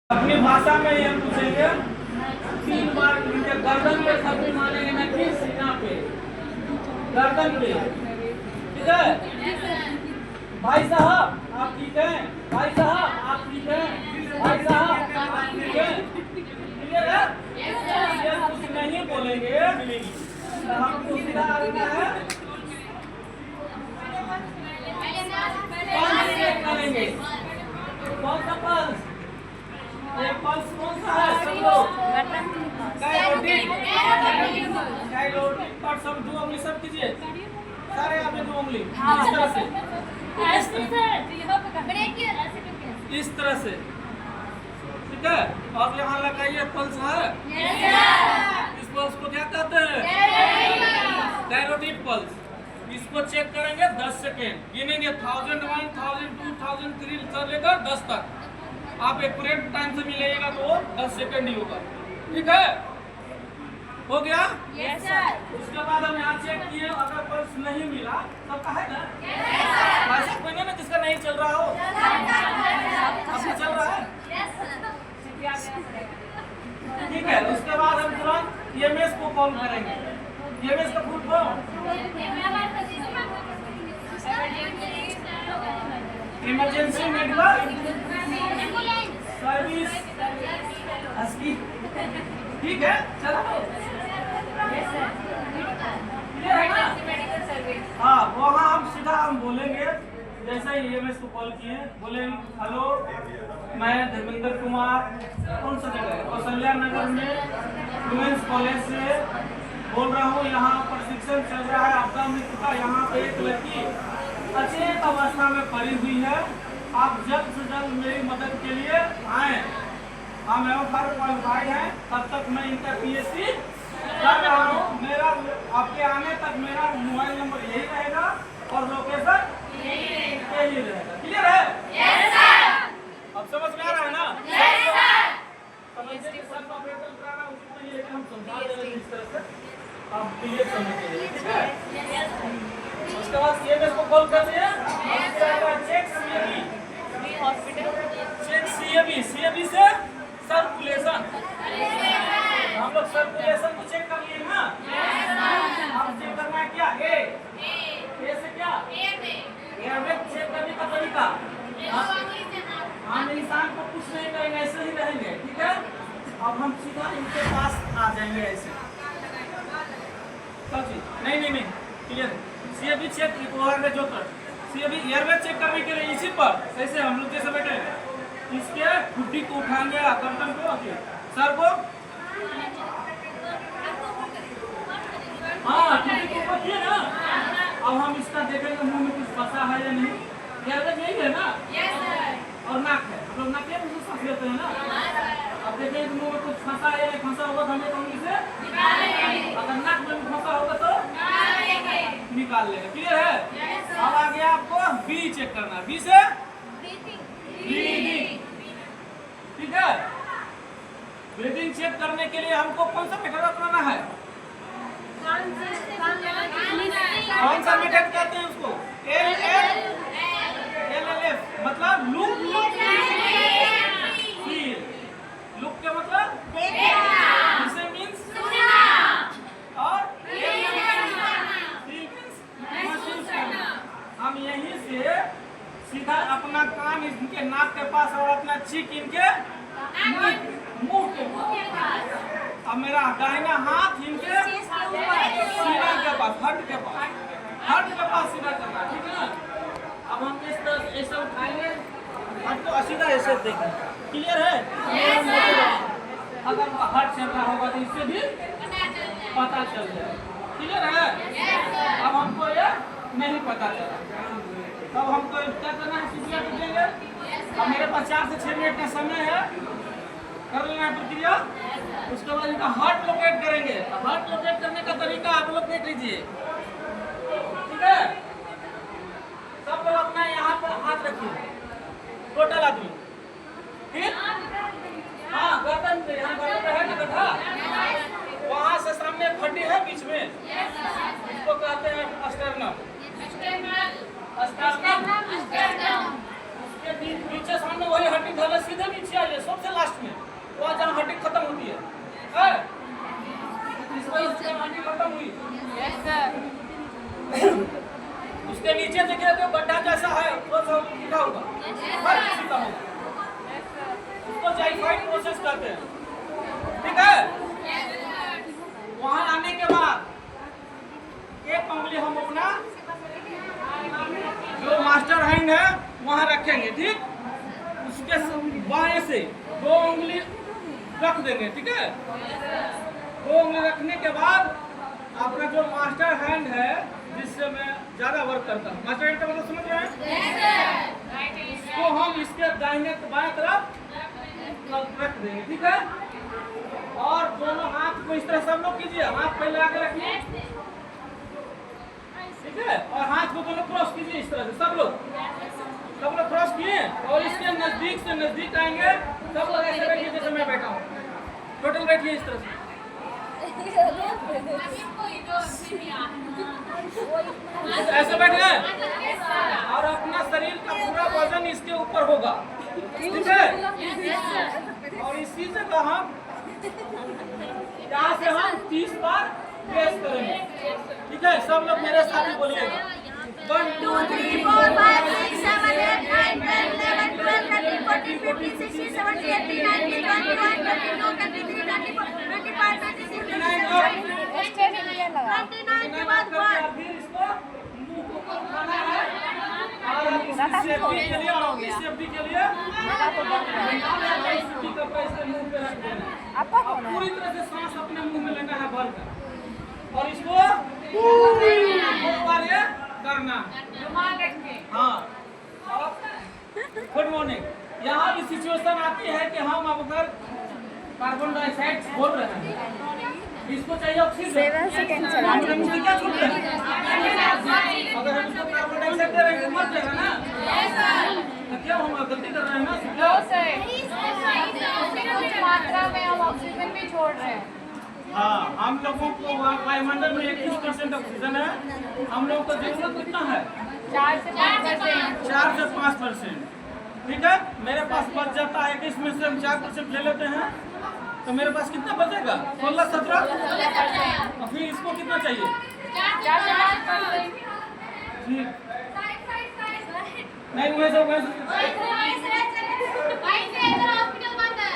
अपनी भाषा में ये पूछेंगे 3 बार गर्दन पे शब्द मानेंगे ना कि सीना पे, गर्दन पे। ठीक है भाई साहब आप ठीक हैं? भाई साहब आप ठीक हैं? भाई साहब आप ठीक हैं? क्लियर है? ये कुछ नहीं बोलेंगे तो हमको सीधा आना है। पल्स चेक करेंगे। कौन सा पल्स? ये पल्स कौन सा है? सब लोग कैरोटिड पर सब 2 उंगली सब कीजिए, सारे आप 2 उंगली इस तरह से, इस तरह से। ठीक है, अब यहाँ लगाइए पल्स है। इस पल्स को क्या कहते हैं? Carotid pulse. इसको चेक करेंगे 10 सेकेंड, गिनेंगे 1000, 1, 1000, 2000, 3 से लेकर 10 तक। आप एक्यूरेट टाइम से मिलेगा तो 10 सेकंड ही होगा। ठीक है, हो गया? Yes sir. उसके बाद हम यहाँ चेक किए, अगर पल्स नहीं मिला तो कहेगा ऐसा कोई नहीं ना जिसका नहीं चल रहा हो, आपका चल रहा है। ठीक है, उसके बाद हम तुरंत ईएमएस को कॉल करेंगे। ईएमएस का full form emergency medical service. ठीक है, चलो क्लियर है ना? हाँ, वहाँ हम सीधा हम बोलेंगे, जैसे ही ईएमएस को कॉल किए बोलेंगे हेलो मैं धर्मेंद्र कुमार, कौन सा जगह है? कौशल्या नगर में वुमेन्स कॉलेज से बोल रहा हूँ। यहाँ प्रशिक्षण चल रहा है आपदा मृत्यु का। यहाँ पे एक लड़की अचेत अवस्था में पड़ी हुई है, आप जल्द से जल्द मेरी मदद के लिए आए। हम एवं क्वालिफाइड हैं, तब तक मैं इनका पीएचडी कर रहा हूँ। मेरा आपके आने तक मेरा मोबाइल नंबर यही रहेगा और लोकेशन यही रहेगा। क्लियर है? Yes sir. अब समझ में आ रहा है ना? Yes sir. समझिए सर का ऑपरेटर कराना उचित नहीं है कि हम समझा दे रहे हैं इस तरह से, आप क्लियर समझिए। ठीक है, उसके बाद सीएमएस को कॉल कर दिया। Check CAB hospital, check CAB, CAB से सर्कुलेशन। हम लोग सर्कुलेशन को चेक कर लिए ना। हम चेक करना है क्या? ए से क्या? एयरवे चेक करने का तरीका हम इंसान को कुछ नहीं करेंगे, ऐसे ही रहेंगे। ठीक है, अब हम सीधा इनके पास आ जाएंगे ऐसे। नहीं क्लियर है। सीएबी चेक इक्वल जो कर सीएबी एयरवे चेक करने के लिए इसी पर ऐसे हम लोग जैसे बैठे इसके खुड्डी को उठाएंगे, गर्दन को, सर को, हाँ खुड्डी को ऊपर किए ना। अब हम इसका देखेंगे मुंह में कुछ फंसा है या नहीं। एयरवे यही है ना? और नाक है, हम लोग नाक में सांस लेते हैं ना। अब देखेंगे मुंह में कुछ फंसा है या नहीं फंसा होगा तो हमें उंगली से अगर नाक में फंसा होगा तो निकाल लेंगे। क्लियर है? अब आगे आपको बी चेक करना है। बी से ब्रीदिंग। ठीक है, ब्रीदिंग चेक करने के लिए हमको कौन सा मेथड अपनाना है? कौन सा मेथड कहते हैं उसको? LLF मतलब लुक फील। लुक के मतलब जिसे मीन्स और हम यहीं से सीधा अपना कान इनके नाक के पास और अपना चीक इनके मुंह के पास। अब मेरा दाहिना हाथ इनके सीना के पास, हट के पास सीधा करना। ठीक है, अब हम इस तरह ऐसे उठाएंगे, हमको सीधा ऐसे देखेंगे। क्लियर है? अगर हाथ चल रहा होगा तो इससे भी पता चल जाए। क्लियर है? अब हमको ये नहीं पता चला, तब हमको क्या करना है? सीधा देंगे। अब मेरे पास 4 से 6 मिनट का समय है, कर लेना है प्रक्रिया। उसके बाद इनका हार्ट लोकेट करेंगे। हार्ट लोकेट करने का तरीका आप लोग देख लीजिए। ठीक है, सब लोग अपना यहाँ पर हाथ रखिए, टोटल आदमी। ठीक, हाँ गर्दन पे, यहाँ गर्दन पे है ना गड्ढा, वहाँ से सामने हड्डी है बीच में, इसको कहते हैं अस्टर्नम। उसके नीचे सामने वही हड्डी धरे सीधे नीचे आइए सबसे लास्ट में। क्वालिफाइड प्रोसेस कहते हैं, ठीक है। वहां आने के बाद एक उंगली हम अपना जो मास्टर हैंड है वहां रखेंगे, ठीक। उसके बाएं से 2 उंगली रख देंगे, ठीक है। 2 उंगली रखने के बाद अपना जो मास्टर हैंड है जिससे मैं ज्यादा वर्क करता हूँ, मास्टर हैंड का मतलब समझ रहे हैं, इसको हम इसके दाहिने बाएं तरफ रख देंगे, ठीक है। और दोनों हाथ को इस तरह सब लोग कीजिए, हाथ पहले आगे रखिए, ठीक है। और हाथ को दोनों क्रॉस कीजिए इस तरह से, सब लोग क्रॉस किए और इसके नजदीक से नजदीक आएंगे। सब लोग ऐसे बैठिए जैसे मैं बैठा हूँ, टोटल बैठिए इस तरह से, ऐसे बैठ गए। और अपना शरीर का पूरा वजन इसके ऊपर होगा, ठीक है। और इसी जगह हम यहाँ से हम 30 बार प्रेस करेंगे, ठीक है। सब लोग मेरे साथ ही बोलिएगा, 1 2 3 4 5 6 7 8 9 10 11 12 13 14 15 16 17 18 19 20 21 22 23 24 25 26 27 29 के बाद फिर इसको मुंह को उठाना है और सेफ्टी के लिए पूरी तरह से सांस अपने मुंह में लेना है भर कर और इसको बार ये करना। हाँ, गुड मॉर्निंग। यहाँ भी सिचुएशन आती है कि हम अगर कार्बन डाइऑक्साइड छोड़ रहे हैं, इसको चाहिए ऑक्सीजन, 7 सेकंड चला हमने मुझे क्या छोड़ रहे हैं? अगर हम इसको कार्बन डाइऑक्साइड दे रहे हैं मर जाएगा ना, तो क्या हम गलती कर रहे हैं ना, कुछ मात्रा में हम ऑक्सीजन भी छोड़ रहे हैं। हाँ, हम लोगों को वायुमंडल में 21% ऑक्सीजन है, हम लोगों को जरूरत कितना है? 4 से 5%। 4 से 5%, ठीक है। मेरे पास बच जाता है कि इसमें से हम 4% ले लेते हैं, तो मेरे पास कितना बचेगा? 16 17। और फिर इसको कितना चाहिए? 4 से 5%। ठीक, नहीं वैसे हॉस्पिटल बंद है।